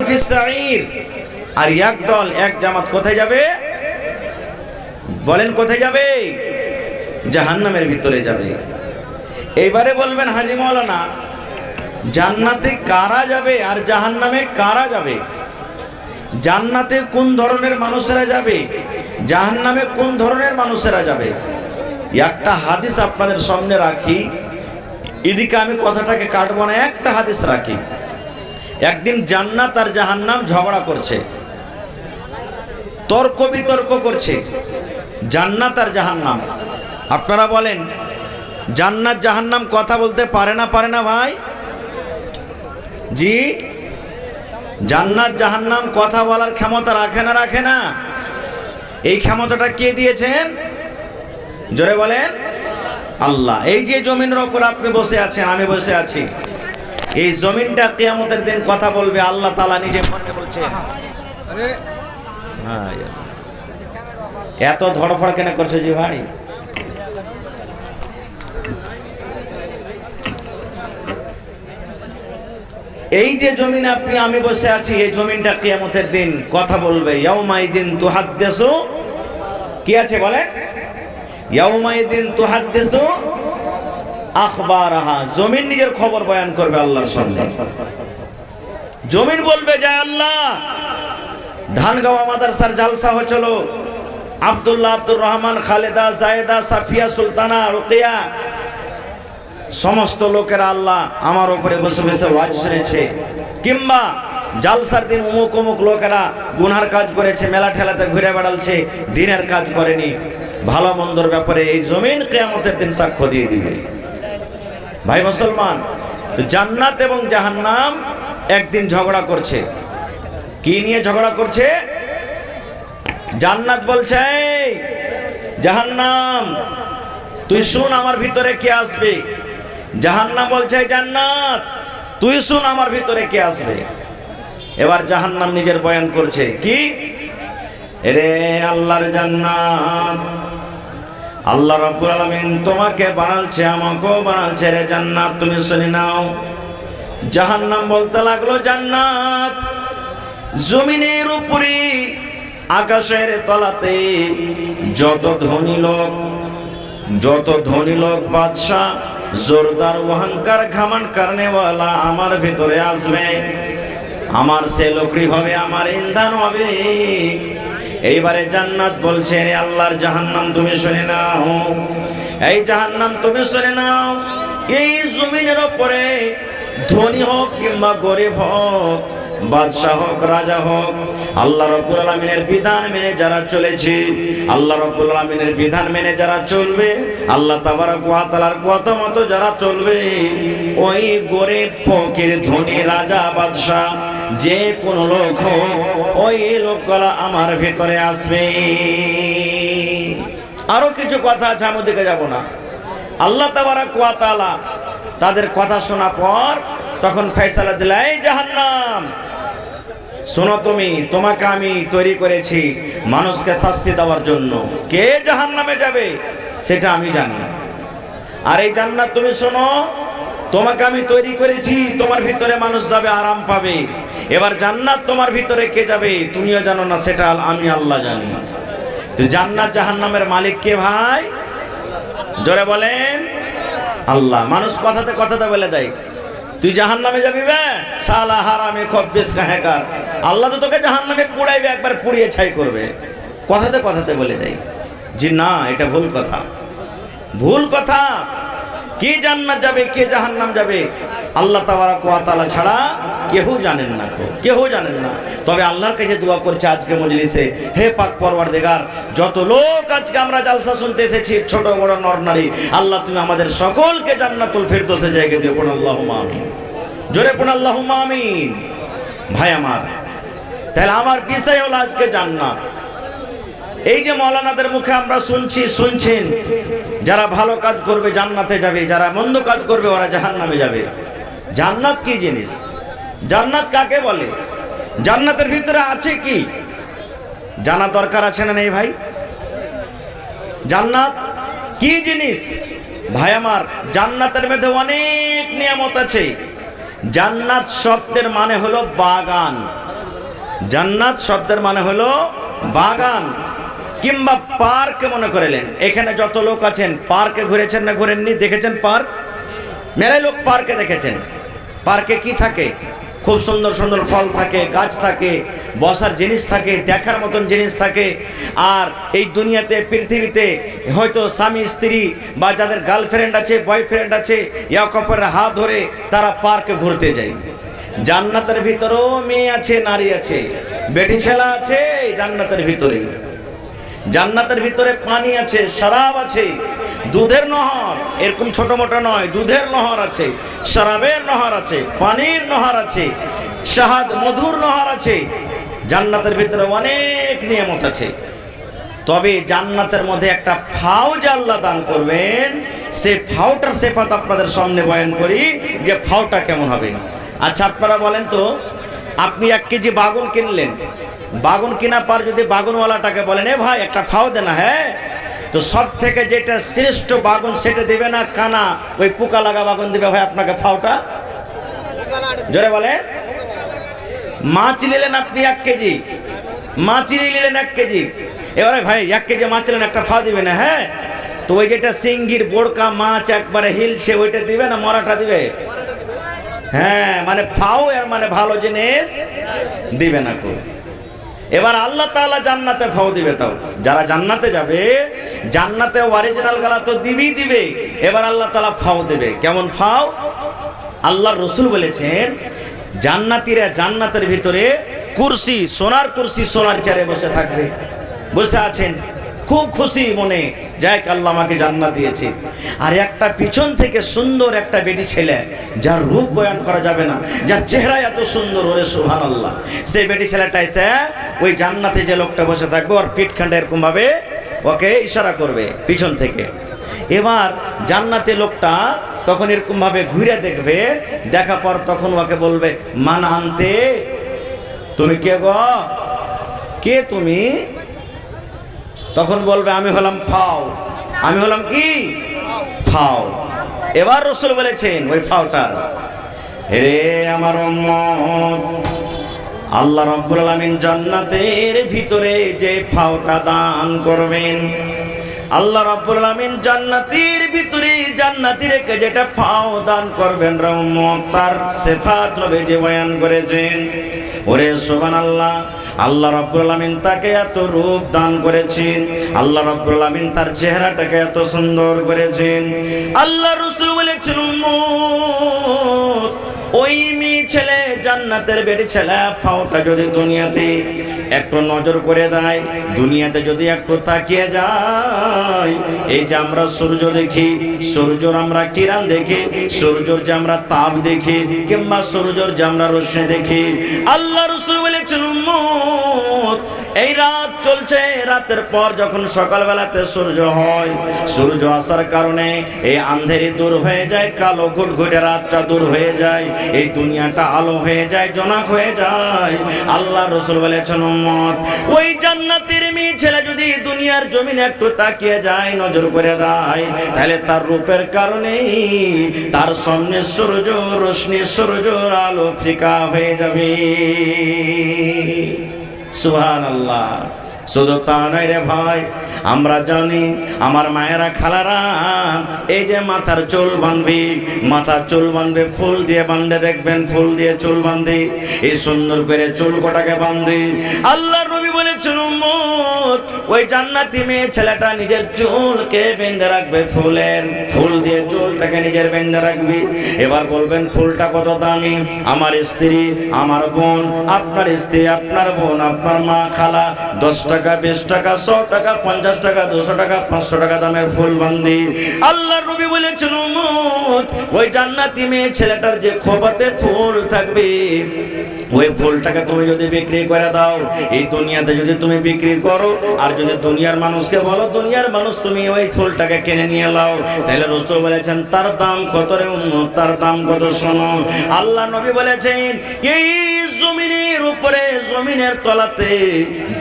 ফিস সাঈর। আর একদল এক জামাত কোথায় যাবে? বলেন কোথায় যাবে? জাহান্নামের ভিতরে যাবে। এইবারে বলবেন হাজী মাওলানা, জান্নাতে কারা যাবে আর জাহান্নামে কারা যাবে? জান্নাতে কোন ধরনের মানুষেরা যাবে, জাহান্নামে কোন ধরনের মানুষেরা যাবে? একটা হাদিস আপনাদের সামনে রাখি, এদিকে আমি কথাটাকে কাটবো না, একটা হাদিস রাখি। একদিন জান্নাত আর জাহান্নাম ঝগড়া করছে, তর্ক বিতর্ক করছে, জান্নাত আর জাহান্নাম। আপনারা বলেন, জান্নাত জাহান্নাম কথা বলতে পারে না ভাই? জি, জান্নাত জাহান্নাম কথা বলার ক্ষমতা রাখে না? এই ক্ষমতাটা কে দিয়েছেন? জোরে বলেন, আল্লাহ। এই যে জমিনের ওপর আপনি বসে আছেন, আমি বসে আছি, এই জমিনটা কিয়ামতের দিন কথা বলবে। আল্লাহ তাআলা নিজে মনে বলছে। এত ধড়ফড় কেন করছে জি ভাই? এই যে জমিন আপনি আমি বসে আছি, এই জমিনটা কিয়ামতের দিন কথা বলবে। ইয়াউমাইদিন তুহাদ্দিসু, কি আছে বলেন? ইয়াউমাইদিন তুহাদ্দিসু আখবারাহা। জমিন নিজের খবর বয়ান করবে আল্লাহর সামনে। জমিন বলবে, যায় আল্লাহ, ধানগাঁও মাদ্রাসার জালসা হচ্ছিল, আব্দুল্লাহ, আব্দুর রহমান, খালেদা, জায়েদা, সাফিয়া, সুলতানা, রুকিয়া, সমস্ত লোকেরা আল্লাহ আমার উপরে বসে বসে ওয়াজ শুনেছে। কিংবা জালসার দিন অমুক অমুক লোকেরা গুনার কাজ করেছে, মেলা ঠেলাতে ঘুরে বেড়ালছে, দিনের কাজ করেনি। ভালো মন্দর ব্যাপারে এই জমিন কিয়ামতের দিন সাক্ষ্য দিয়ে দিবে। ভাই মুসলমান, তো জান্নাত এবং জাহান্নাম একদিন ঝগড়া করছে। কি নিয়ে ঝগড়া করছে? জান্নাত বলছে, এই জাহান্নাম তুই শুন আমার ভিতরে কে আসবে। জাহান্নাম বলছে, জান্নাত তুই শুন আমার ভিতরে কে আসবে। এবার জাহান্নাম নিজের বয়ান করছে, কি? রে আল্লাহর জান্নাত, আল্লাহ রাব্বুল আলামিন তোমাকে বানালছে, আমাকেও বানালছে রে জান্নাত, তুমি শুনে নাও। জাহান্নাম বলতে লাগলো, জান্নাত জমিনের উপরে আকাশের তলাতে যত ধনী লোক বাদশাহ, জোরদার অহংকার ঘামান কারণেওয়ালা আমার ভিতরে আসবে, আমার সে লোকরি হবে, আমার ইন্ধন হবে। এইবারে জান্নাত বলছে, রে আল্লাহর জাহান্নাম তুমি শুনে নাও, এই জাহান্নাম তুমি শুনে নাও, এই জমিনের উপরে ধনী হোক কিংবা গরিব হোক, বাদশাহ হোক রাজা হোক, আল্লাহ রাব্বুল আলামিনের বিধান মেনে যারা চলেছে, আল্লাহ রাব্বুল আলামিনের বিধান মেনে যারা চলবে, আল্লাহ তাবারক ওয়া তাআলার কথা মতো যারা চলবে, ওই গরিব ফকির ধনী রাজা বাদশাহ যে কোনো লোক হোক, ওই লোকগুলা আমার ভিতরে আসবে। আরো কিছু কথা আছে, আমি দিকে যাব না। আল্লাহ তাবারক ওয়া তাআলা তাদের কথা শোনা পর তখন ফয়সালা দিল, এই জাহান্নাম শোনো, তোমাকে আমি তৈরি করেছি মানুষকে শাস্তি দেওয়ার জন্য। কে জাহান্নামে যাবে সেটা আমি জানি। আর এই জান্নাত তুমি শোনো, তোমাকে আমি তৈরি করেছি, তোমার ভিতরে মানুষ যাবে, আরাম পাবে। এবার জান্নাত তোমার ভিতরে কে যাবে তুমিও জানো না, সেটা আমি আল্লাহ জানি। তো জান্নাত জাহান্নামের মালিক কে ভাই? জোরে বলেন, আল্লাহ। মানুষ কথাতে বলে দেয়, তুই জাহান্নামে যাবি বে শালা হারামে খব্বিস কাহেকার, আল্লাহ তো তোকে জাহান্নামে পুড়াইবে, একবার পুড়িয়ে ছাই করবে। কথাতে বলে দেয়। জি না, এটা ভুল কথা। কে জান্নাত যাবে কে জাহান্নাম যাবে আল্লাহ তাবারক ওয়া তাআলা ছাড়া কেউ জানেন না। তবে আল্লাহর কাছে দোয়া করছে আজকে মজলিসে, হে পাক পরওয়ারদিগার, যত লোক আজকে আমরা জালসা শুনতে এসেছি, ছোট বড় নর নারী, আল্লাহ তুমি আমাদের সকলকে জান্নাতুল ফিরদৌসে জায়গা দিও। পড়ুন আল্লাহুম্মা আমিন, জোরে পড়ুন আল্লাহুম্মা আমিন। ভাই আমার, তাহলে আমার বিষয় হলো আজকে জান্নাত। এই যে মাওলানাদের মুখে আমরা শুনছেন, যারা ভালো কাজ করবে জান্নাতে যাবে, যারা মন্দ কাজ করবে ওরা জাহান্নামে যাবে। জান্নাত কি জিনিস? জান্নাত কাকে বলে? জান্নাতের ভিতরে আছে কি জানা দরকার আছে না নেই ভাই? জান্নাত কি জিনিস? ভাই আমার, জান্নাতের মধ্যে অনেক নিয়ামত আছে। জান্নাত শব্দের মানে হলো বাগান। জান্নাত শব্দের মানে হলো বাগান কিংবা পার্ক মনে করেলেন। এখানে যত লোক আছেন পার্কে ঘুরেছেন না ঘুরেননি? দেখেছেন পার্ক? মেলাই লোক পার্কে দেখেছেন। পার্কে কি থাকে? খুব সুন্দর সুন্দর ফল থাকে, গাছ থাকে, বসার জিনিস থাকে, দেখার মতন জিনিস থাকে। আর এই দুনিয়াতে পৃথিবীতে হয়তো স্বামী স্ত্রী বা যাদের গার্লফ্রেন্ড আছে, বয়ফ্রেন্ড আছে, এক অপরের হাত ধরে তারা পার্কে ঘুরতে যায়। জান্নাতের ভিতরেও মেয়ে আছে, নারী আছে, বেটি ছেলা আছে জান্নাতের ভিতরে। জান্নাতের ভিতরে পানি আছে, শরাব আছে, দুধের নহর, এরকম ছোট মোটো নয়, দুধের নহর আছে, শরাবের নহর আছে, পানির নহর আছে, শাহাদ মধুর নহর আছে। জান্নাতের ভিতরে অনেক নিয়ামত আছে। তবে জান্নাতের মধ্যে একটা ফাও যে আল্লাহ দান করবেন, সে ফাওটার সিফাত আপনাদের সামনে বয়ান করি যে ফাওটা কেমন হবে। আচ্ছা আপনারা বলেন তো, আপনি 1 কেজি বাগুন কিনলেন, বাগুন কেনা পর যদি বাগুনওয়ালাটাকে বলেন এ ভাই একটা ফাও দে না, হ্যাঁ, তো সব থেকে যেটা শ্রেষ্ঠ বাগুন সেটা দেবে না কানা ওই পোকা লাগা বাগুন দেবে ভাই আপনাকে ফাওটা? জোরে বলেন। মাছ নিলেন আপনি 1 কেজি, মাছ নিলেন 1 কেজি, এবারে ভাই 1 কেজি মাছ নিলেন একটা ফাও দিবে না, হ্যাঁ, তো ওই যেটা সিঙ্গির বোড়কা মাছ একবারে হিলছে ওইটা দিবে না মরাটা দিবে? হ্যাঁ, মানে ফাও এর মানে ভালো জিনিস দিবে না খুব। এবার আল্লাহ তাআলা জান্নাতে ফাও দিবে। তাও যারা জান্নাতে যাবে, জান্নাতে অরিজিনাল গালা তো দিবেই দিবে, এবার আল্লাহ তাআলা ফাও দেবে। কেমন ফাও? আল্লাহর রাসূল বলেছেন জান্নাতীরা জান্নাতের ভিতরে কুরসি, সোনার কুরসি, সোনার চেয়ারে বসে থাকবে, বসে আছেন খুব খুশি মনে, যাক আল্লাহ আমাকে জান্নাত দিয়েছে। আর একটা পিছন থেকে সুন্দর একটা বেটি ছেলে, যার রূপ বয়ান করা যাবে না, যার চেহারা এত সুন্দর, ওরে সুবহানাল্লাহ, সেই বেটি ছেলেটা এসে ওই জান্নাতে যে লোকটা বসে থাকবে ওর পিঠখানটা এরকম ভাবে ওকে ইশারা করবে পিছন থেকে। এবার জান্নাতে লোকটা তখন এরকম ভাবে ঘুরে দেখবে, দেখা পর তখন ওকে বলবে মান আনতে, তুমি কে গো, কে তুমি? তখন বলবে আমি হলাম ফাও, আমি হলাম কি ফাও। এবার রাসূল বলেছেন ওই ফাওটার, হে আমার উম্মত, আল্লাহ রাব্বুল আলামিন জান্নাতের ভিতরে যে ফাওটা দান করবেন, আল্লাহ রাব্বুল আলামিন জান্নাতের ভিতরে জান্নাতীকে যেটা ফাও দান করবেন উম্মত, তার সিফাত নবী যে বয়ান করেছেন, ওরে সুবহানাল্লাহ, আল্লাহ রাব্বুল আলামিন তাকে এত রূপ দান করেছেন, আল্লাহ রাব্বুল আলামিন তার চেহারাটাকে এত সুন্দর করেছেন। আল্লাহ রাসূল বলেছেন উম্মত, ওই মেয়ে ছেলে জান্নাতের বেটি ছেলে ফাওটা যদি দুনিয়াতে একটু নজর করে দেয়, দুনিয়াতে যদি একটু তাকিয়ে যায়, এই যে আমরা সূর্য দেখি, সূর্যর আমরা কিরণ দেখি, সূর্যর যে আমরা তাপ দেখি, কিংবা সূর্যর যে আমরা রশ্মি দেখি, আল্লাহ রাসূল বলেছেন উম্মত, এই রাত চলছে, রাতের পর যখন সকালবেলাতে সূর্য হয়, সূর্য আসার কারণে এই আঁধারি দূর হয়ে যায়, কালো ঘুটঘুটে রাতটা দূর হয়ে যায়, এই দুনিয়াটা আলো হয়ে যায়, জোনাক হয়ে যায়। আল্লাহ রাসূল বলেছেন উম্মত, ওই জান্নাতের মেয়ে ছেলে যদি দুনিয়ার জমিনে একটু তাকিয়ে যায়, নজর করে দেয়, তাহলে তার রূপের কারণে তার সামনে সূর্য রশ্মি, সূর্যের আলো ফিকা হয়ে যাবে। সুবহানাল্লাহ। শুধু তা নয় রে ভাই, আমরা জানি আমার মায়েরা খালারা এই যে মাথার চুল বাঁধবি, মাথার চুল বাঁধবে ফুল দিয়ে বাঁধে, দেখবেন ফুল দিয়ে চুল বাঁধে, এই সুন্দর করে চুল কোটাকে বাঁধে। আল্লাহর নবী বলেছেন উম্মত, ওই জান্নাতি মেয়ে ছেলেটা নিজের চুলকে বেঁধে রাখবে, ফুল দিয়ে চুলটাকে নিজের বেঁধে রাখবে। এবার বলবেন ফুলটা কত দামি? আমার স্ত্রী, আমার বোন, আপনার স্ত্রী, আপনার বোন, আপনার মা, খালা 10 টাকা, 20 টাকা, 100 টাকা, 50 টাকা, 200 টাকা, 500 টাকা দামের ফুল বান্ধি। আল্লাহর নবী বলেছেন উম্মত, ওই জান্নাতি মেয়ে ছেলেটার যে খোপাতে ফুল থাকবে, ওই ফুলটাকে তুমি যদি বিক্রি করে দাও, এই দুনিয়াতে যদি তুমি বিক্রি করো, আর যদি দুনিয়ার মানুষকে বলো দুনিয়ার মানুষ তুমি ওই ফুলটাকে কিনে নিয়ে নাও, তাহলে রাসূল বলেছেন তার দাম কত রে উম্মত, তার দাম কত শোনো। আল্লাহ নবী বলেছেন এই জমিনের উপরে, জমিনের তলাতে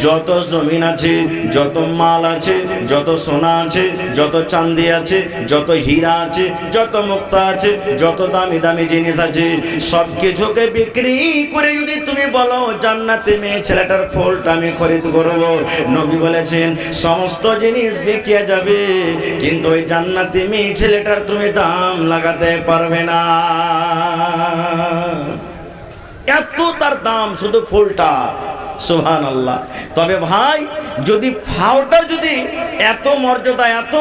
যত জমি জমিন আছে, যত মাল আছে, যত সোনা আছে, যত চাঁদি আছে, যত হীরা আছে, যত মুক্তা আছে, যত দামি দামি জিনিস আছে, সব কিছুকে বিক্রি করে যদি তুমি বলো জান্নাতে মেয়ে ছেলেটার ফুলটা আমি খরিদ করব, নবী বলেছেন সমস্ত জিনিস বিকিয়ে যাবে, কিন্তু ওই জান্নাতে মেয়ে ছেলেটার তুমি দাম লাগাতে পারবে না। এত তার দাম শুধু ফুলটা, সুবহানাল্লাহ। তবে ভাই যদি ফাওটার যদি এত মর্যাদা, এত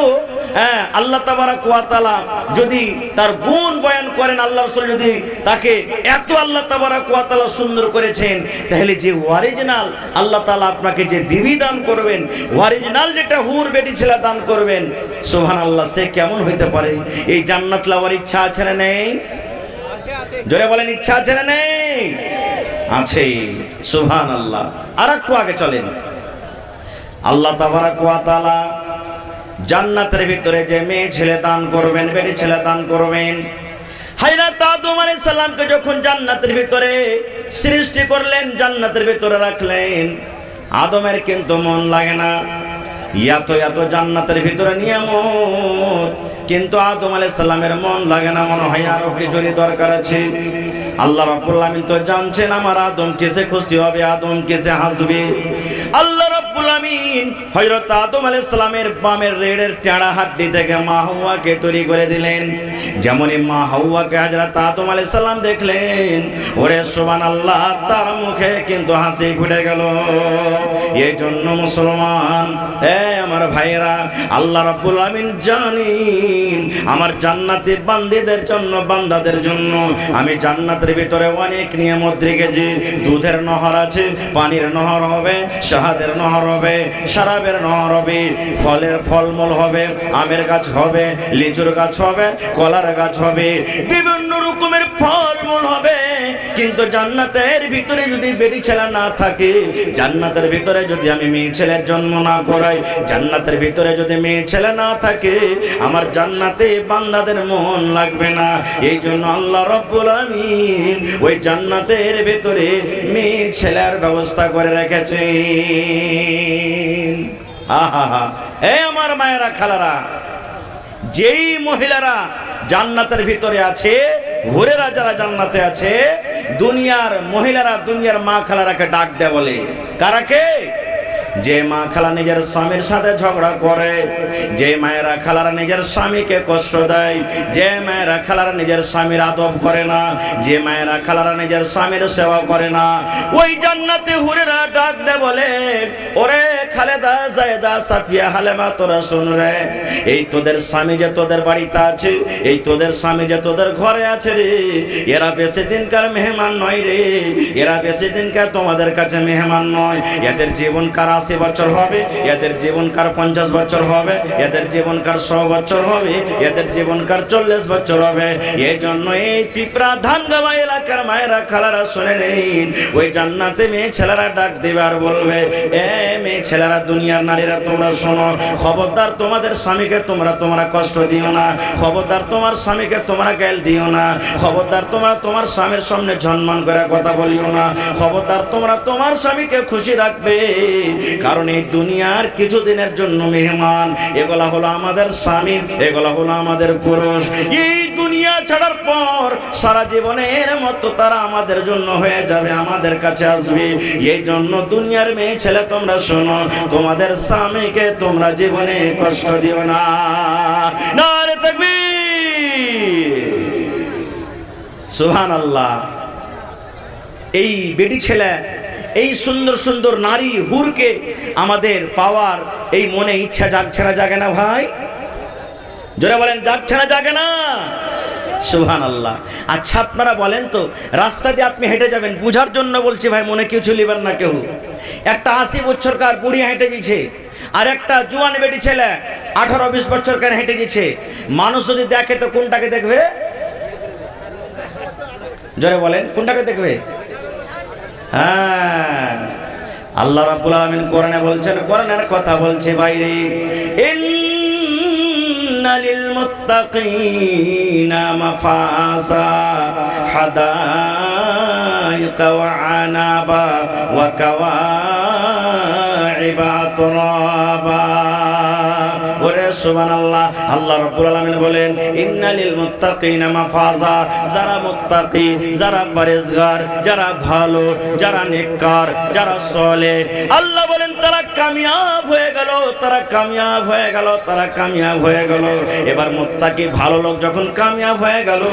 আল্লাহ তাবারক ওয়া তাআলা যদি তার গুণ বয়ান করেন, আল্লাহ রাসূল যদি তাকে এত আল্লাহ তাবারক ওয়া তাআলা সুন্দর করেছেন, তাহলে যে অরিজিনাল আল্লাহ তাআলা আপনাকে যে বিবি দান করবেন, অরিজিনাল যেটা হুর বেটি ছেলে দান করবেন, সুবহানাল্লাহ, সে কেমন হইতে পারে? এই জান্নাত লাওয়ার ইচ্ছা আছে না নেই? জোরে বলেন, ইচ্ছা আছে না নেই? আছে, সুবহানাল্লাহ। আর একটু আগে চলেন। আল্লাহ তাবারক ওয়া তাআলা জান্নাতের ভিতরে যে মেয়ে ছেলে দান করবেন, বেটি ছেলে দান করবেন, হযরত আদম আলাইহিস সালামকে যখন জান্নাতের ভিতরে সৃষ্টি করলেন, জান্নাতের ভিতরে রাখলেন, আদমের কিন্তু মন লাগে না। এত এত জান্নাতের ভিতরে নিয়ামত, কিন্তু আদম আলাইহিস সালামের মন লাগে না, মনে হয় আরো কিছু দরকার আছে। আল্লাহ রাব্বুল আমিন তো জানছেন আমার আদম কিসে খুশি হবে, আদম কিসে হাসবে। আল্লাহ রাব্বুল আমিন হযরত আদম আলাইহিস সালামের বামের রেড়ের টেড়া হাড্ডি থেকে মা হাওয়াকে তৈরি করে দিলেন। যেমনই মা হাওয়াকে হযরত আদম আলাইহিস সালাম দেখলেন, ওরে সুবহানাল্লাহ, তার মুখে কিন্তু হাসি ফুটে গেল। এই জন্য মুসলমান, আমার ভাইয়েরা, আল্লাহ রাব্বুল আমিন জানেন আমার জান্নাতি বান্দীদের জন্য, বান্দাদের জন্য আমি জান্নাতের ভিতরে অনেক নিয়ামত রেখেছি। দুধের নহর আছে, পানির নহর হবে, শাহাদের নহর হবে, শরাবের নহর হবে, ফলের ফলমূল হবে, আমের গাছ হবে, লিচুর গাছ হবে, কলার গাছ হবে, বিভিন্ন রকমের ফলমূল হবে। কিন্তু জান্নাতের ভিতরে যদি বেটি ছেলে না থাকে, জান্নাতের ভিতরে যদি আমি মেয়ে ছেলের জন্ম না করাই, জান্নাতের ভিতরে যদি মেয়ে ছেলে না থাকে, আমার জান্নাতে বান্দাদের মন লাগবে না। এই জন্য আল্লাহ রাব্বুল আমিন ওই জান্নাতের ভিতরে মেয়ে ছেলের ব্যবস্থা করে রেখেছেন। আহা, এই আমার মায়েরা, খালারা, যেই মহিলারা জান্নাতের ভিতরে আছে, হুরেরা যারা জান্নাতে আছে, দুনিয়ার মহিলারা, দুনিয়ার মা খালারাকে ডাক দেয়, বলে কারাকে? যে মা খালা নিজের স্বামীর সাথে ঝগড়া করে, যে মায়েরা খালারা নিজের স্বামীকে কষ্ট দেয়, যে মায়েরা খালারা নিজের স্বামীর আদব করে না, যে মায়েরা খালারা নিজের স্বামীর সেবা করে না, ওই জান্নাতে হুরেরা ডাক দেয়, বলে ওরে খালেদা, জায়েদা, সাফিয়া, হালেমা, তোরা শুন রে, এই তোদের স্বামী যে তোদের বাড়িতে আছে, এই তোদের স্বামী যে তোদের ঘরে আছে রে, এরা বেশি দিনকার মেহমান নয় রে, এরা বেশি দিনকার তোমাদের কাছে মেহমান নয়। এদের জীবনকার 80 বছর হবে, এদের জীবনকার 50 বছর হবে, এদের জীবনকার 100 বছর হবে, এদের জীবনকার 40 বছর হবে। এই জন্য এই পিপরা ধানগাঁও এলাকার মায়েরা খালারা শুনে নিন, ওই জান্নাতে মেয়ে ছেলেরা ডাক দেবে আর বলবে, এ মেয়ে ছেলেরা, দুনিয়ার নারীরা, তোমরা শোনো, খবরদার তোমাদের স্বামীকে তোমরা কষ্ট দিও না, খবরদার তোমার স্বামীকে তোমরা গাল দিও না, খবরদার তোমরা তোমার স্বামীর সামনে সম্মান করে কথা বলিও না, খবরদার তোমরা তোমার স্বামীকে খুশি রাখবে, কারণ এই দুনিয়ার কিছুদিনের জন্য মেহমান। এগুলা হলো আমাদের স্বামী, এগুলা হলো আমাদের পুরুষ। এই দুনিয়া ছাড়ার পর সারা জীবনের মতো তারা আমাদের জন্য হয়ে যাবে, আমাদের কাছে আসবে। এই জন্য দুনিয়ার মেয়ে ছেলে, তোমরা শোনো, তোমাদের স্বামীকে তোমরা জীবনে কষ্ট দিও না। নারে তাকবীর, সুবহানাল্লাহ। এই বেটি ছেলে, এই সুন্দর সুন্দর নারী হুরকে আমাদের পাওয়ার এই মনে ইচ্ছা জাগছে না, জাগে না ভাই? জোরে বলেন, জাগছে না, জাগে না? সুবহানাল্লাহ। আচ্ছা আপনারা বলেন তো, রাস্তা দিয়ে আপনি হেঁটে যাবেন, বুঝার জন্য বলছি ভাই, মনে কিছু লিবেন না কেউ। একটা 80 বছরকার বুড়ি হেঁটে গেছে, আর একটা জুয়ান বেটি ছেলে 18-20 বছরকার হেঁটে গেছে। মানুষ যদি দেখে তো কোনটাকে দেখবে? জোরে বলেন, কোনটাকে দেখবে? হ্যাঁ, আল্লাহ রাব্বুল আলামিন কোরআনে বলছেন, কোরআনের কথা বলছে বাইরে, ইন্না লিল মুত্তাকিনা মাফাসা হাদাইকা ওয়া আনাবা ওয়া কাওয়াইবা কাওয়াইবা তুরাবা। ওরে সুবহানাল্লাহ, আল্লাহ রাব্বুল আলামিন বলেন ইন্নালিল মুত্তাকিনা মাফাজা। যারা মুত্তাকি, যারা পরেজগার, যারা ভালো, যারা নেককার, যারা সালেহ, আল্লাহ বলেন তারা কামিয়াব হয়ে গেল, তারা কামিয়াব হয়ে গেল, তারা কামিয়াব হয়ে গেল। এবার মুত্তাকি ভালো লোক যখন কামিয়াব হয়ে গেল,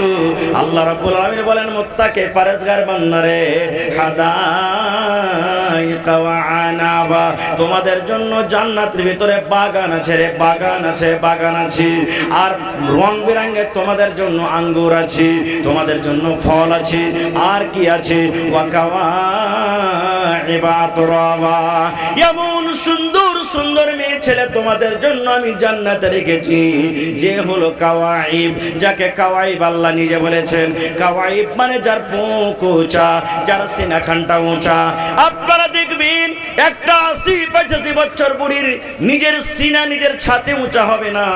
আল্লাহ রাব্বুল আলামিন বলেন মুত্তাকি পরেজগার বান্দারে হাদাইকা ওয়া আনাবা, তোমাদের জন্য জান্নাতের ভিতরে বাগান আছে রে, বাগান আছে, বাগান আছে। আর রং বেরঙের তোমাদের জন্য আঙ্গুর আছে, তোমাদের জন্য ফল আছে। আর কি আছে? ওয়া কাওয়াইবা তুরাবা, এমন সুন্দর সুন্দর মেয়ে ছেলে তোমাদের জন্য আমি জান্নাতে রেখেছি, যে হলো কাওয়াইব, যাকে কাওয়াইব আল্লাহ নিজে বলেছেন। কাওয়াইব মানে যার বুক উঁচা, যার সিনাখানটা উঁচা। আপনারা দেখবেন একটা ৮০-৮৫ বছর বুড়ির নিজের সিনা নিজের ছাতে উঁচা হবে না,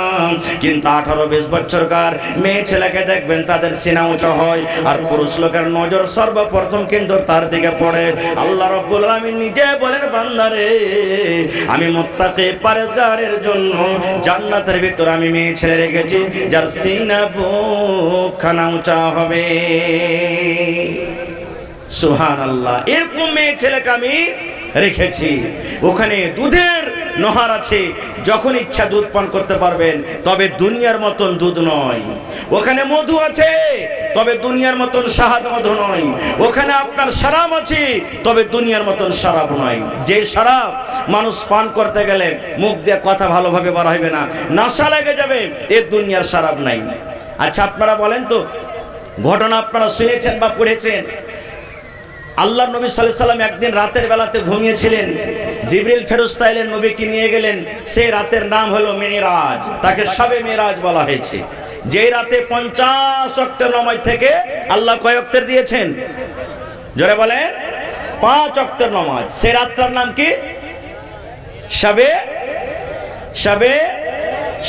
কিন্তু ১৮-২০ বছরকার মেয়ে ছেলেকে দেখবেন তাদের সিনা উঁচা হয়। আর পুরুষ লোকের নজর সর্বপ্রথম কিন্তু তার দিকে পড়ে। আল্লাহ রাব্বুল আলামিন নিজে বলেন বান্দারে আমি মুত্তাকি পরেজগারের জন্য জান্নাতের ভিতর আমি মেয়ে ছেলে রেখেছি, যার সিনা বুকখানা উঁচা হবে। সুবহানাল্লাহ, এরকম মেয়ে ছেলেকে আমি রেখেছি। ওখানে দুধের নহর আছে, যখন ইচ্ছা দুধ পান করতে পারবেন, তবে দুনিয়ার মতন দুধ নয়। ওখানে মধু আছে, তবে দুনিয়ার মতন শাহাদ মধু নয়। ওখানে আপনার শরাব আছে, তবে দুনিয়ার মতন শরাব নয়। যে শরাব মানুষ পান করতে গেলে মুখ দিয়ে কথা ভালোভাবে বার হইবে না, নেশা লেগে যাবে, এ দুনিয়ার শরাব নাই। আচ্ছা আপনারা বলেন তো, ঘটনা আপনারা শুনেছেন বা পড়েছেন, আল্লাহ নবী সাল্লাল্লাহু আলাইহি সাল্লাম একদিন রাতের বেলাতে ঘুমিয়েছিলেন, জিবরিল ফেরেশতা এলেন, নবীকে নিয়ে গেলেন। সেই রাতের নাম হলো মেরাজ, তাকে শবে মেরাজ বলা হয়েছে। যেই রাতে 50 ওয়াক্তের নামাজ থেকে আল্লাহ কয় ওয়াক্তের দিয়েছেন? জোরে বলেন, 5 ওয়াক্তের নামাজ। সেই রাতটার নাম কি? শবে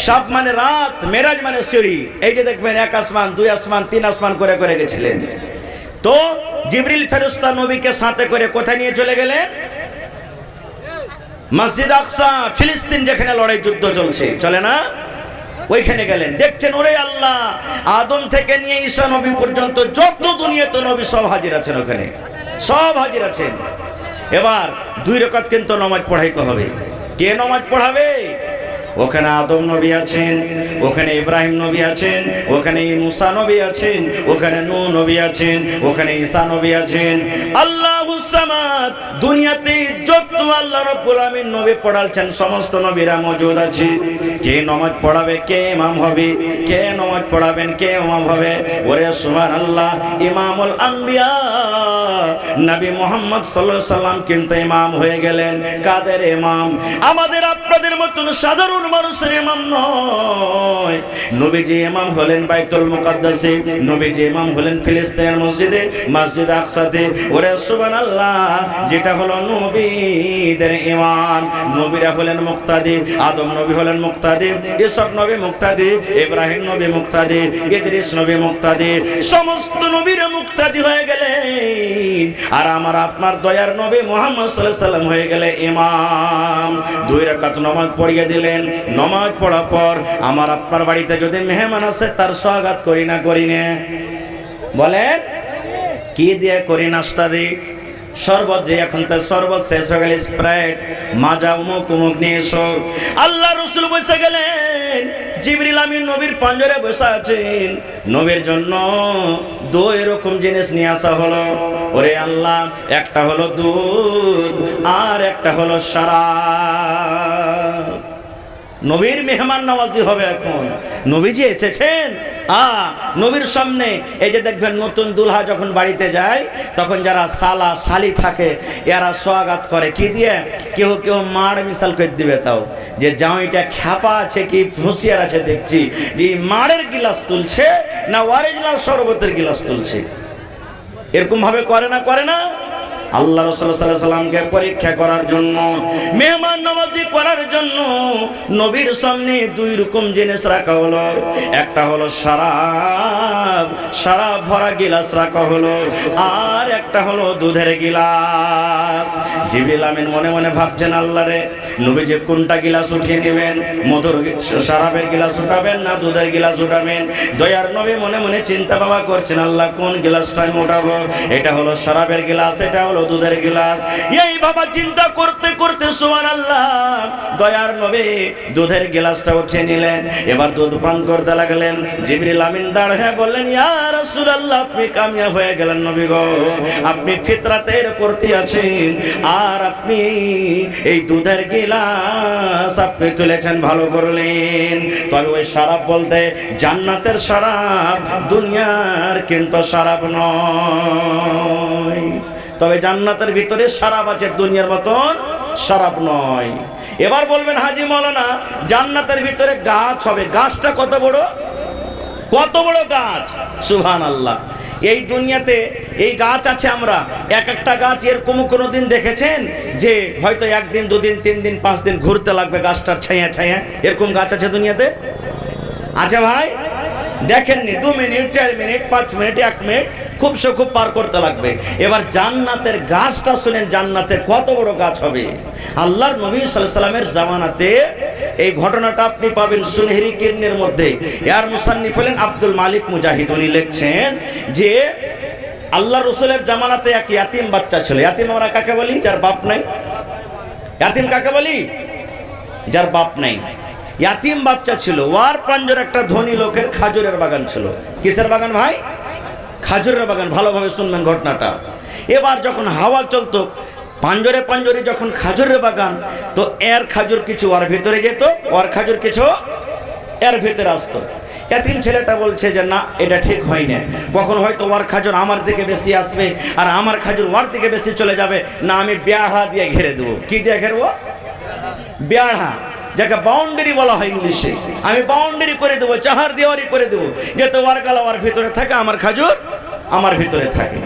শব মানে রাত, মেরাজ মানে সিঁড়ি। এই যে দেখবেন 1 আসমান, 2 আসমান, 3 আসমান করে করে গেছিলেন। তো জিবরিল ফেরেশতা নবীকে সাথে করে কোথায় নিয়ে চলে গেলেন? মসজিদ আকসা, ফিলিস্তিন, যেখানে লড়াই যুদ্ধ চলছে, চলে না, ওইখানে গেলেন। দেখছেন ওরে আল্লাহ, আদম থেকে নিয়ে ঈসা নবী পর্যন্ত যত দুনিয়াতে নবী সব হাজির আছেন, ওখানে সব হাজির আছেন। এবার 2 রাকাত কিন্তু নামাজ পড়াইতে হবে। কে নামাজ পড়াবে? ওখানে আদম নবী আছেন, ওখানে ইব্রাহিম নবী আছেন, ওখানে মুসা নবী আছেন, ওখানে নূহ নবী আছেন, ওখানে ঈসা নবী আছেন। আল্লাহুস সামাদ, দুনিয়াতে যত আল্লাহ রাব্বুল আমিন নবী পড়ালছেন সমস্ত নবীরা মওজুদ আছে। কে নামাজ পড়াবে? কে ইমাম হবে? কে নামাজ পড়াবেন? কে ইমাম হবে? ওরে সুবহানাল্লাহ, ইমামুল আম্বিয়া নবী মুহাম্মদ সাল্লাল্লাহু আলাইহি সাল্লাম কিন্তু ইমাম হয়ে গেলেন। কাদের ইমাম? আমাদের আপনাদের মতন সাধারণ মানুষের ইমাম নয়। নবীজি ইমাম হলেন বাইতুল মুকাদ্দাসে, নবীজি ইমাম হলেন ফিলিস্তিনের মসজিদে, মসজিদ আকসাতে। ওরে সুবহানাল্লাহ, যেটা হলো নবীদের ইমাম। নবীরা হলেন মুক্তাদি, আদম নবী হলেন মুক্তাদি, ইসহাক নবী মুক্তাদি, ইব্রাহিম নবী মুক্তাদি, ইদ্রিস নবী মুক্তাদি, সমস্ত নবীরা মুক্তাদি হয়ে গেলেন। আর আমার আপনার দয়ার নবী মুহাম্মদ সাল্লাল্লাহু আলাইহি সাল্লাম হয়ে গেলে ইমাম। 2 রাকাত নামাজ পড়িয়ে দিলেন। নামাজ পড়ার পর আমার আপনার বাড়িতে যদি মেহমান আসে, তার স্বাগত করি না করি না? বলেন, কি দিয়ে করি? নাস্তা দিই, শরবত দিয়ে। এখন তো শরবত শেষ হয়ে গেলে স্প্রাইট, মাজা, উমুক উমুক নিয়ে এসো। আল্লাহ রাসূল বসে গেলেন, জিবরিল আমিন নবীর পাঞ্জরে বসে আছেন। নবীর জন্য 2 এরকম জিনিস নিয়ে আসা হলো। ওরে আল্লাহ, একটা হলো দুধ আর একটা হলো শরাব। নবীর মেহমান নওয়াজি হবে এখন। নবীজি এসেছেন, নবীর সামনে এই যে দেখবেন নতুন দুলহা যখন বাড়িতে যায়, তখন যারা সালা শালি থাকে এরা স্বাগত করে কি দিয়ে? কেউ কেউ মাড় মিশাল করে দিবে, তাও যে জামাইটা খ্যাপা আছে কি হুঁশিয়ার আছে দেখছি, যে মাড়ের গিলাস তুলছে না অরিজিনাল শরবতের গিলাস তুলছে। এরকম ভাবে করে না? করে না? আল্লাহ রাসূল সাল্লাল্লাহু আলাইহি সাল্লামকে পরীক্ষা করার জন্য, মেহমান নওয়াজি করার জন্য নবীর সামনে 2 রকম জিনিস রাখা হলো। একটা হলো শরাব, শরাব ভরা গিলাস রাখা হলো, আর একটা হলো দুধের গিলাস। জিবরিল আমিন মনে মনে ভাবছেন, আল্লাহ রে, নবীজি কোনটা গিলাস উঠিয়ে নেবেন, মধুর শরাবের গিলাস উঠাবেন না দুধের গিলাস উঠাবেন? দয়ার নবী মনে মনে চিন্তা ভাবনা করছেন, আল্লাহ কোন গিলাসটা আমি উঠাবো? এটা হলো শরাবের গিলাস, এটা হলো দুধের গিলাস। এই বাবা চিন্তা করতে করতে সুবহানাল্লাহ দয়ার নবী দুধের গিলাসটা উঠিয়ে নিলেন। এবার দুধ পান করতে লাগলেন। জিবরিল আমিন দাঁড় হয়ে বললেন, ইয়া রাসূলুল্লাহ, আপনি কামিয়াব হয়ে গেলেন নবী গো, আপনি ফিতরাতের প্রতি আছেন, আর আপনি এই দুধের গিলাস আপনি তুলেছেন, ভালো করলেন। তবে ওই শরাব বলতে জান্নাতের শরাব, দুনিয়ার কিন্তু শরাব নয়। তবে জান্নাতের ভিতরে শরাব আছে, দুনিয়ার মতন শরাব নয়। এবার বলবেন, হাজী মাওলানা, জান্নাতের ভিতরে গাছ হবে, গাছটা কত বড়, কত বড় গাছ! সুবহানাল্লাহ। এই দুনিয়াতে এই গাছ আছে, আমরা এক একটা গাছ এরকম কোনোদিন দেখেছেন যে হয়তো একদিন দুদিন 3 দিন 5 দিন ঘুরতে লাগবে গাছটার ছায়া ছায়া? এরকম গাছ আছে দুনিয়াতে? আচ্ছা ভাই, দেখেননি? 2 মিনিট 4 মিনিট 5 মিনিট 1 মিনিট খুব পার করতে লাগবে। এবার জান্নাতের গাছটা শুনেন, জান্নাতে কত বড় গাছ হবে। আল্লাহর নবী সাল্লাল্লাহু আলাইহি সাল্লামের জামানাতে এই ঘটনাটা আপনি পাবেন সুনহেরি কিরনের মধ্যে। এর মুসান্নিফ হলেন আব্দুল মালিক মুজাহিদ। উনি লিখছেন যে আল্লাহ রসুলের জামানাতে এক ইয়াতিম বাচ্চা ছিল। ইয়াতিম আমরা কাকে বলি? যার বাপ নাই। ইয়াতিম কাকে বলি? যার বাপ নাই। ইয়াতিম বাচ্চা ছিল, ওয়ার পাঞ্জর একটা ধনী লোকের খাজুরের বাগান ছিল। কিসের বাগান ভাই? খাজুরের বাগান। ভালোভাবে শুনবেন ঘটনাটা। এবার যখন হাওয়া চলতো, পাঞ্জরে পাঞ্জরে যখন খাজুরের বাগান, তো এর খাজুর কিছু ওর ভিতরে যেত, ওর খাজুর কিছু এর ভিতরে আসতো। এতিম ছেলেটা বলছে যে না, এটা ঠিক হয় না, কখন হয়তো ওর খাজুর আমার দিকে বেশি আসবে আর আমার খাজুর ওর দিকে বেশি চলে যাবে, না আমি বেড়া দিয়ে ঘিরে দেবো। কি দিয়ে ঘেরবো? বেড়া, যাকে বাউন্ডারি বলা হয় ইংলিশে। আমি বাউন্ডারি করে দেবো, চাহার দেওয়ারি করে দেবো, যাতে ওর গালা ওর ভিতরে থাকে, আমার খাজুর আমার ভিতরে থাকে।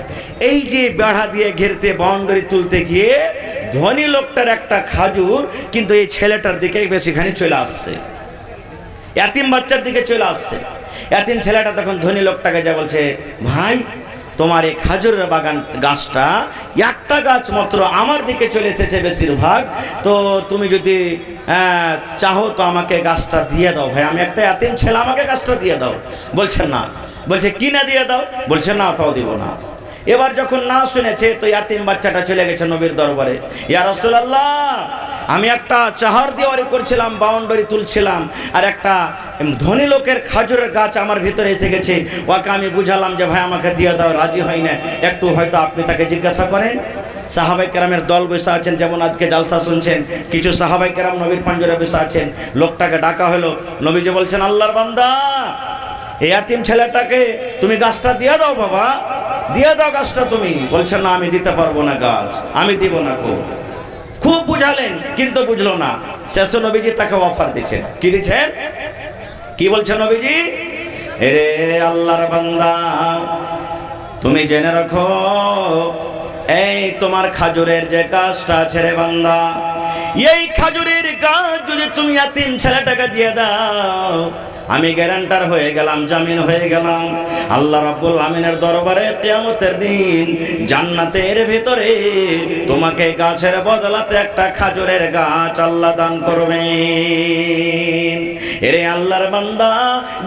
এই যে বেড়া দিয়ে ঘেরতে বাউন্ডারি তুলতে গিয়ে ধনী লোকটার একটা খাজুর কিন্তু এই ছেলেটার দিকে বেশিখানি চলে আসছে, এতিম বাচ্চার দিকে চলে আসছে। এতিম ছেলেটা তখন ধনী লোকটাকে যা বলছে, ভাই তোমার এই খাজুরের বাগান গাছটা একটা গাছ মাত্র আমার দিকে চলে এসেছে বেশিরভাগ, তো তুমি যদি চাহো তো আমাকে গাছটা দিয়ে দাও ভাই, আমি একটা এতিম ছেলে, আমাকে গাছটা দিয়ে দাও। বলছেন না। বলছে কি না দিয়ে দাও? বলছে না, তাও দিব না। এবার যখন না শুনেছে তো ইয়াতিম বাচ্চাটা চলে গেছে নবীর দরবারে। ইয়া রাসূলুল্লাহ, আমি একটা চাহার দেওয়ারি করছিলাম, বাউন্ডারি তুলছিলাম, আর একটা ধনী লোকের খাজুরের গাছ আমার ভিতরে এসে গেছে, ওকে আমি বুঝালাম যে ভাই আমাকে দিয়ে দাও, রাজি হয় না, একটু হয়তো আপনি তাকে জিজ্ঞাসা করেন। সাহাবায়ে কেরামের দল বসে আছেন, যেমন আজকে জালসা শুনছেন, কিছু সাহাবায়ে কেরাম নবীর পাঞ্জরে বসে আছেন। লোকটাকে ডাকা হলো। নবীজি বলছেন, আল্লাহর বান্দা, এই এতিম ছেলেটাকে তুমি গাছটা দিয়ে দাও বাবা, দিয়ে দাও গাছটা তুমি। বলছেন না, আমি দিতে পারবো না গাছ, আমি দিব না। খুব বুঝালেন কিন্তু বুঝলো না। শেষে নবীজি তাকে অফার দিচ্ছেন। কি দিচ্ছেন? কি বলছেন নবীজি? এরে আল্লাহর বান্দা, তুমি জেনে রাখো, এই তোমার খাজুরের যে গাছটা আছে রে বান্দা, এই খাজুরের গাছ যদি তুমি এতিম ছেলেটাকে দিয়ে দাও, আমি গ্যারান্টার হয়ে গেলাম, জামিন হয়ে গেলাম, আল্লাহ রাব্বুল আমিনের দরবারে কিয়ামতের দিন জান্নাতের ভিতরে তোমাকে গাছের বদলাতে একটা খাজুরের গাছ আল্লাহ দান করবেন। এরে আল্লাহর বান্দা,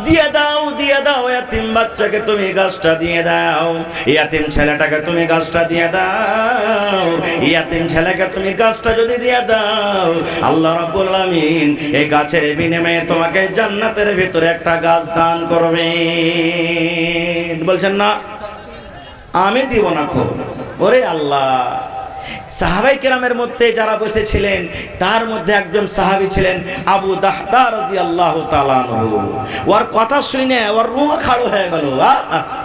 দিয়ে দাও, দিয়ে দাও, এতিম বাচ্চাকে তুমি গাছটা দিয়ে দাও, এতিম ছেলেটাকে তুমি গাছটা দিয়ে দাও, এতিম ছেলেকে তুমি গাছটা যদি দিয়ে দাও, আল্লাহ রাব্বুল আমিন এই গাছের বিনিময়ে তোমাকে জান্নাতের ভিতরে একটা গাছ দান করবেন। বলছেন না, আমি দিব না। ওরে আল্লাহ! সাহাবায়ে কেরামের মধ্যে যারা বসেছিলেন তার মধ্যে একজন সাহাবী ছিলেন আবু দাহদা রাদিয়াল্লাহু তাআলা আনহু। ওর কথা শুনে ওর রুহ খাড়ো হয়ে গেল।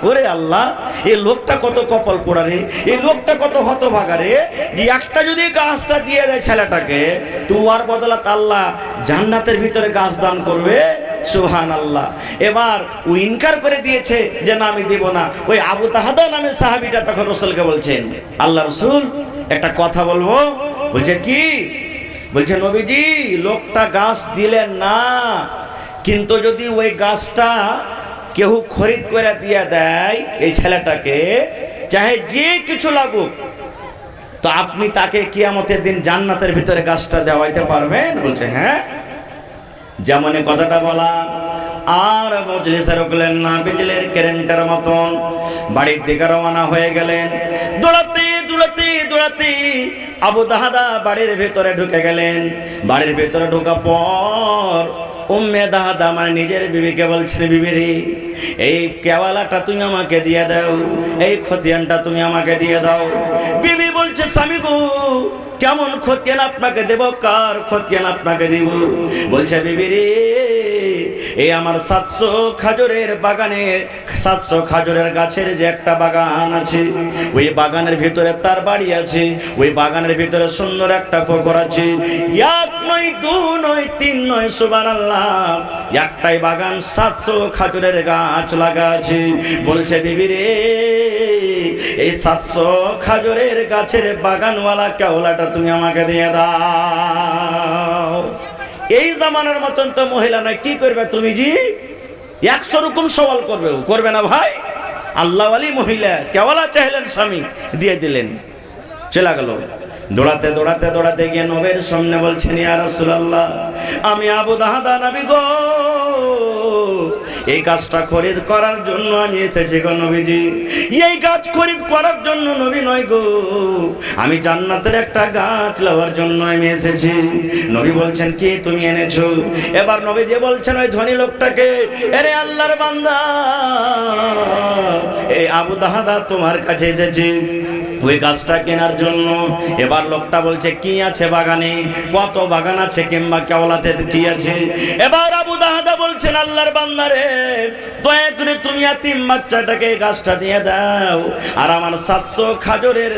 ওরে আল্লাহ, এই লোকটা কত কপাল পোড়া রে, এই লোকটা কত হতভাগা রে, যে একটা যদি গাছটা দিয়ে দেয় ছেলেটাকে, তো ওর বদলাতে আল্লাহ জান্নাতের ভিতরে গাছ দান করবে। সুবহানাল্লাহ। এবার ও ইনকার করে দিয়েছে যে না, আমি দেব না। ওই আবু দাহদা নামে সাহাবীটা তখন রাসূলকে বলছেন, আল্লাহ রাসূল একটা কথা বলবো। বলছে কি? বলছে নবীজি, লোকটা গাছ দিলেন না, কিন্তু যদি ওই গাছটা কেউ খরিদ করে দিয়ে দেয় এই ছেলেটাকে, চাহে যে কিছু লাগুক, তো আপনি তাকে কিয়ামতের দিন জান্নাতের ভিতরে গাছটা দেওয়াইতে পারবেন? বলছে হ্যাঁ। যেমন কথাটা বলা আর মজলিসে রুকলেন না, বিজলির কারেন্টের মতন বাড়ির দিকে রওনা হয়ে গেলেন। দৌড়াতে দৌড়াতে দৌড়াতে আবু দাহাদা বাড়ির ভেতরে ঢুকে গেলেন। বাড়ির ভেতরে ঢোকা পর উম্মে দাহাদা মানে নিজের বিবিকে বলছেন, বিবি রে, এই কেওয়ালাটা তুমি আমাকে দিয়ে দাও, এই খতিয়ানটা তুমি আমাকে দিয়ে দাও। বিবি বলছে, স্বামী গো, কেমন খতিয়ান আপনাকে দেব, কার খতিয়ান আপনাকে দিব? বলছে, বিবি রে, এই আমার 700 খাজুরের বাগানের 700 খাজুরের গাছের যে একটা বাগান আছে, ওই বাগানের ভিতরে তার বাড়ি আছে, ওই বাগানের ভিতরে সুন্দর একটা পুকুর আছে। এক নয়, দু নয়, তিন নয়, সুবহানাল্লাহ, একটাই বাগান 700 খাজুরের গাছ লাগা আছে। বলছে, বিবি রে, এই 700 খাজুরের গাছের বাগানওয়ালা কেওলাটা তুমি আমাকে দিয়ে দাও। এই জামানার মতন তো মহিলা নয়, কি করবে তুমি জি? 100 রকম সওয়াল করবে না ভাই। আল্লাহওয়ালি মহিলা কেওয়ালা চাইলেন, স্বামী দিয়ে দিলেন, চলে গেল। দৌড়াতে দৌড়াতে দৌড়াতে গিয়ে নবীর সামনে বলছেন, ইয়া রাসূলুল্লাহ, আমি আবু দাহাদা নবী গো, এই গাছটা খরিদ করার জন্য আমি এসেছি গো নবীজি। এই গাছ খরিদ করার জন্য নবী নয় গো, আমি জান্নাতের একটা গাছ লওয়ার জন্য আমি এসেছি। নবী বলছেন, কি তুমি এনেছো? এবার নবী যে বলছেন ওই ধনী লোকটাকে, আরে আল্লাহর বান্দা, এই আবু দাহাদা তোমার কাছে এসেছি ওই গাছটা কেনার জন্য। এবার লোকটা বলছে, কি আছে বাগানে, কত বাগান আছে, কিংবা কেওলাতে কি আছে? এবার আবু দাহাদা বলছেন, আল্লাহর বান্দারে, দয়া করে তুমি এতিম বাচ্চাটাকে গাছটা দিয়ে দাও, আর আমার 700 খাজুরের